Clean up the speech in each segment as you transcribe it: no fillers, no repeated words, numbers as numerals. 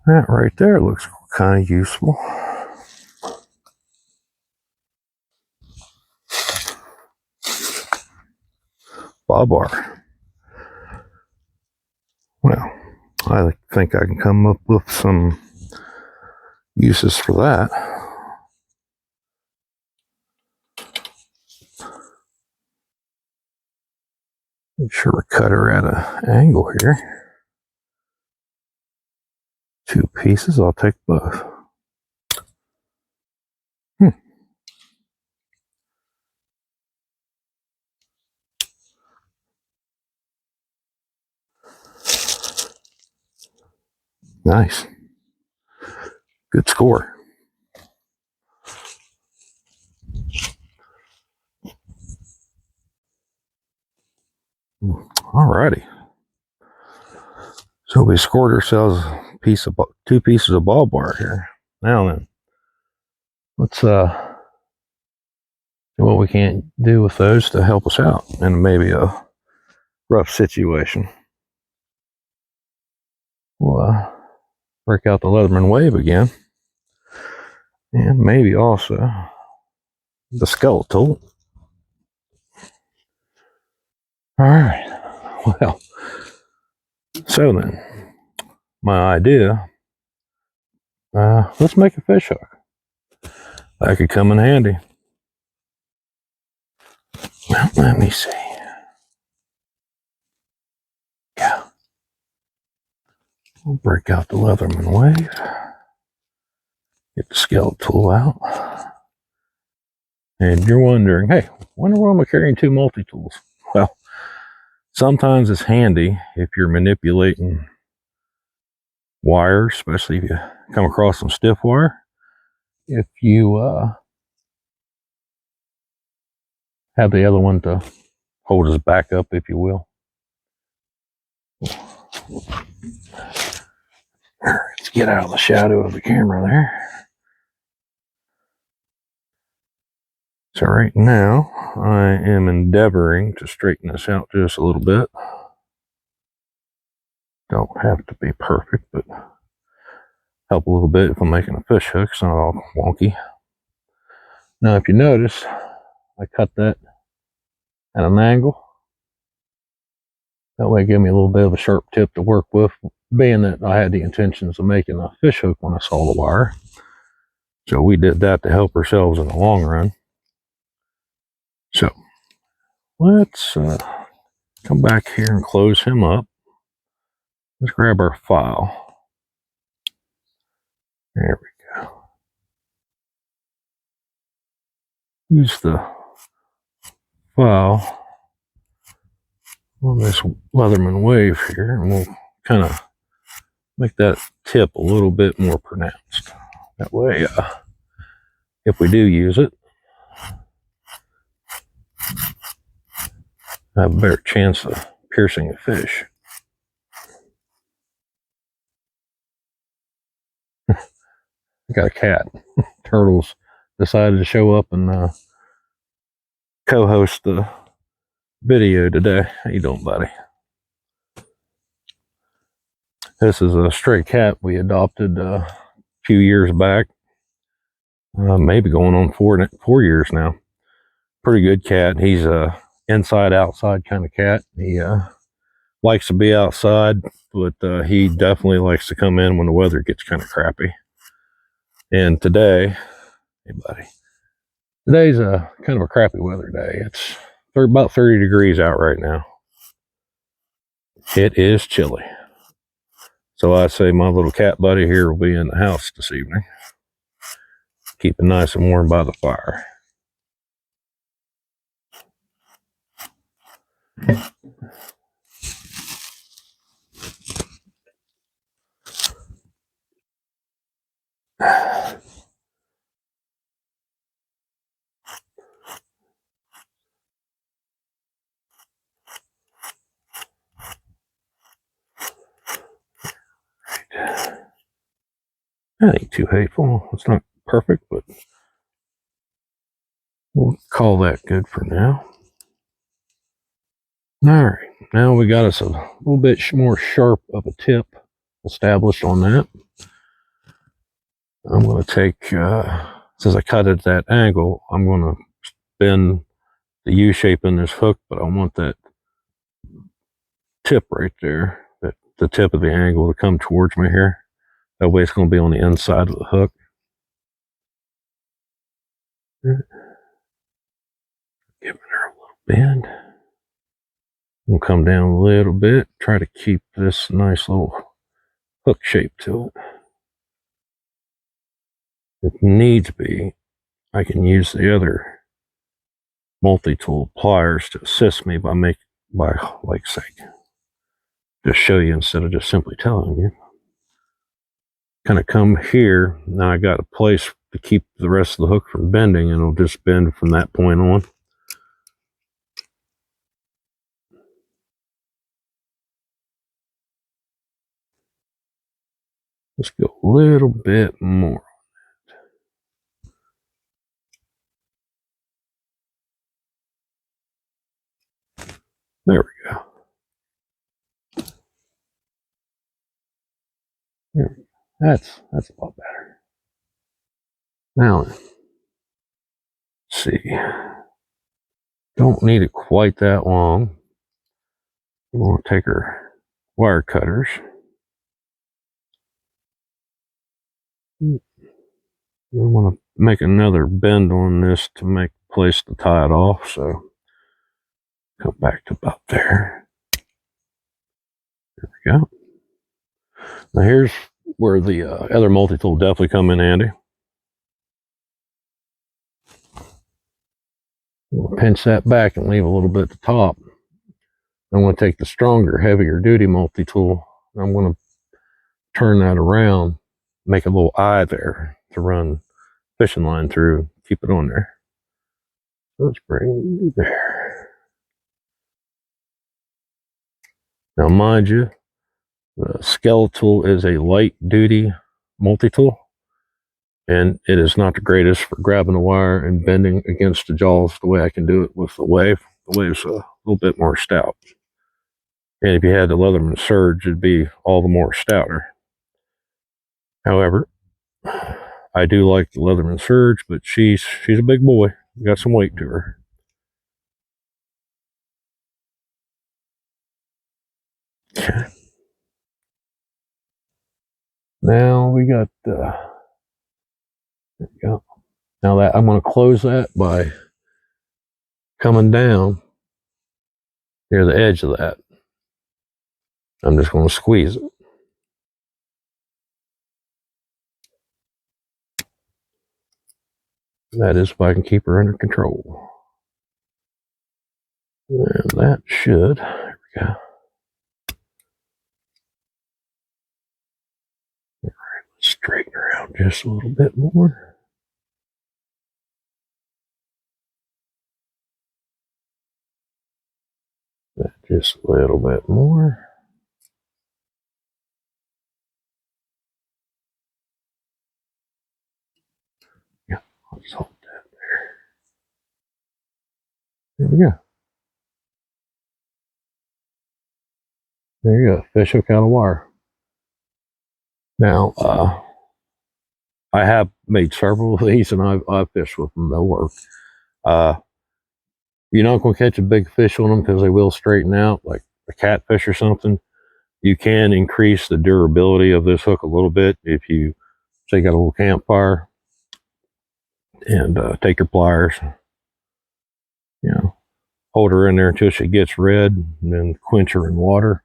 That right there looks kind of useful. Bar. Well, I think I can come up with some uses for that. Make sure we cut her at an angle here. 2 pieces, I'll take both. Nice. Good score. Alrighty. So we scored ourselves a piece of 2 pieces of ball bar here. Now then, let's see what we can do with those to help us out in maybe a rough situation. We'll break out the Leatherman Wave again, and maybe also the skeletal. All right. Well, so then, my idea, let's make a fish hook. That could come in handy. Well, let me see. Yeah. We'll break out the Leatherman Wave. Get the skeletal out. And you're wondering, hey, wonder why I'm carrying 2 multi-tools? Well, sometimes it's handy if you're manipulating wire, especially if you come across some stiff wire. If you have the other one to hold us back up, if you will. Let's get out of the shadow of the camera there. So right now, I am endeavoring to straighten this out just a little bit. Don't have to be perfect, but help a little bit if I'm making a fish hook. It's not all wonky. Now, if you notice, I cut that at an angle. That way, it gave me a little bit of a sharp tip to work with, being that I had the intentions of making a fish hook when I saw the wire. So we did that to help ourselves in the long run. So let's come back here and close him up. Let's grab our file. There we go. Use the file on this Leatherman Wave here, and we'll kind of make that tip a little bit more pronounced. That way, if we do use it, I have a better chance of piercing a fish. I got a cat. Turtles decided to show up and co-host the video today. How you doing, buddy? This is a stray cat we adopted a few years back. Maybe going on 4 years now. Pretty good cat. He's a inside outside kind of cat. He likes to be outside, but he definitely likes to come in when the weather gets kind of crappy. And today, hey buddy, today's a kind of a crappy weather day. It's about 30 degrees out right now. It is chilly. So I say my little cat buddy here will be in the house this evening. Keep it nice and warm by the fire. That ain't too hateful. It's not perfect, but we'll call that good for now. All right, now we got us a little bit more sharp of a tip established on that. I'm going to take, since I cut it at that angle, I'm going to bend the U shape in this hook, but I want that tip right there, that the tip of the angle to come towards me here. That way it's going to be on the inside of the hook. Giving her a little bend. We'll come down a little bit, try to keep this nice little hook shape to it. If needs be, I can use the other multi-tool pliers to assist me by like say, just show you instead of just simply telling you. Kind of come here, now I got a place to keep the rest of the hook from bending, and it'll just bend from that point on. Let's go a little bit more. There we go. There we go. That's a lot better. Now, let's see. Don't need it quite that long. We're going to take our wire cutters. We want to make another bend on this to make a place to tie it off. So come back to about there. There we go. Now here's where the other multi-tool definitely come in handy. We'll pinch that back and leave a little bit at the top. I'm going to take the stronger, heavier duty multi-tool. I'm going to turn that around, make a little eye there to run fishing line through, keep it on there. So let's bring it there. Now, mind you, the skeletal is a light duty multi-tool, and it is not the greatest for grabbing the wire and bending against the jaws the way I can do it with the wave. The wave's a little bit more stout. And if you had the Leatherman Surge, it'd be all the more stouter. However, I do like the Leatherman Surge, but she's a big boy. Got some weight to her. Okay. Now we got, there we go. Now that I'm going to close that by coming down near the edge of that. I'm just going to squeeze it. That is if I can keep her under control. And that should, there we go. All right, let's straighten her out just a little bit more. That just a little bit more. Yeah, let's hold that there. There we go. There you go, fish hook out of wire. Now, I have made several of these, and I've fished with them. They'll work. You're not going to catch a big fish on them because they will straighten out, like a catfish or something. You can increase the durability of this hook a little bit if you, say, got a little campfire and take your pliers, hold her in there until she gets red, and then quench her in water.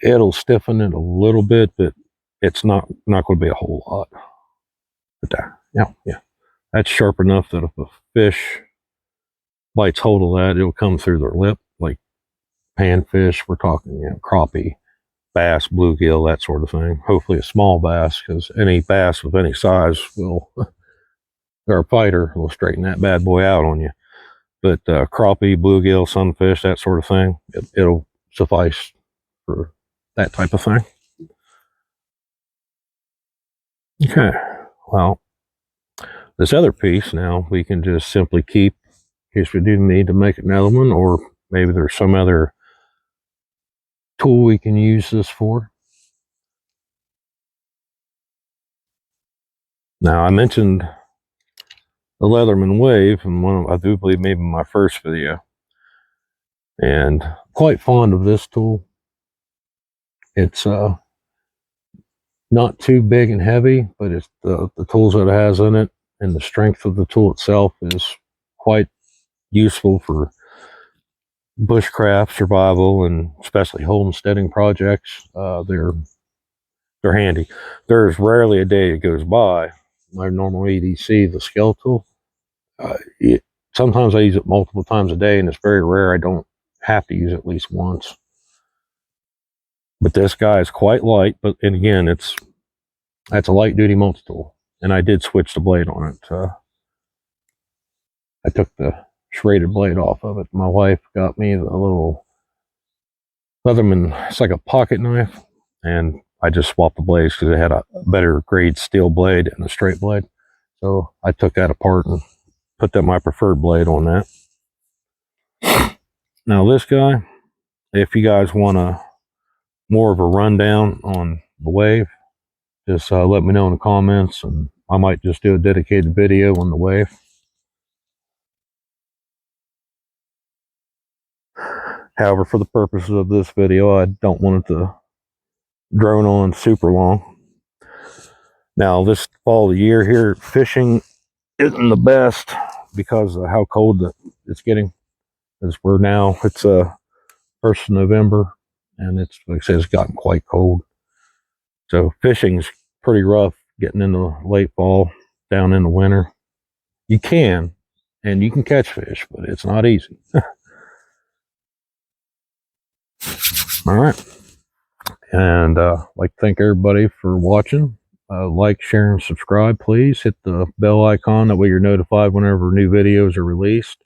It'll stiffen it a little bit, but it's not going to be a whole lot. But there, yeah, that's sharp enough that if a fish bites hold of that, it'll come through their lip, like panfish. We're talking, crappie, bass, bluegill, that sort of thing. Hopefully a small bass, because any bass with any size will, or a fighter will straighten that bad boy out on you. But crappie, bluegill, sunfish, that sort of thing, it'll suffice for that type of thing. Okay, well, this other piece now we can just simply keep in case we do need to make another one, or maybe there's some other tool we can use this for. Now, I mentioned the Leatherman Wave in one of, I do believe, maybe my first video, and quite fond of this tool. It's not too big and heavy, but it's the tools that it has in it and the strength of the tool itself is quite useful for bushcraft, survival, and especially homesteading projects. They're handy. There's rarely a day that goes by my normal EDC, the scale tool. Sometimes I use it multiple times a day, and it's very rare I don't have to use it at least once. But this guy is quite light, and again, that's a light duty multi-tool, and I did switch the blade on it. I took the serrated blade off of it. My wife got me the little Leatherman, it's like a pocket knife, and I just swapped the blades because it had a better grade steel blade and a straight blade. So I took that apart and put that my preferred blade on that. Now this guy, if you guys want more of a rundown on the Wave, just let me know in the comments, and I might just do a dedicated video on the Wave. However, for the purposes of this video, I don't want it to drone on super long. Now, this fall of the year here, fishing isn't the best because of how cold it's getting. As we're now, it's 1st of November, and it's, like I said, it's gotten quite cold. So fishing's pretty rough getting into late fall, down in the winter. You can, and you can catch fish, but it's not easy. All right. And like to thank everybody for watching. Like, share, and subscribe, please. Hit the bell icon, that way you're notified whenever new videos are released.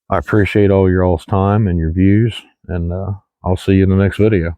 I appreciate all your all's time and your views, and I'll see you in the next video.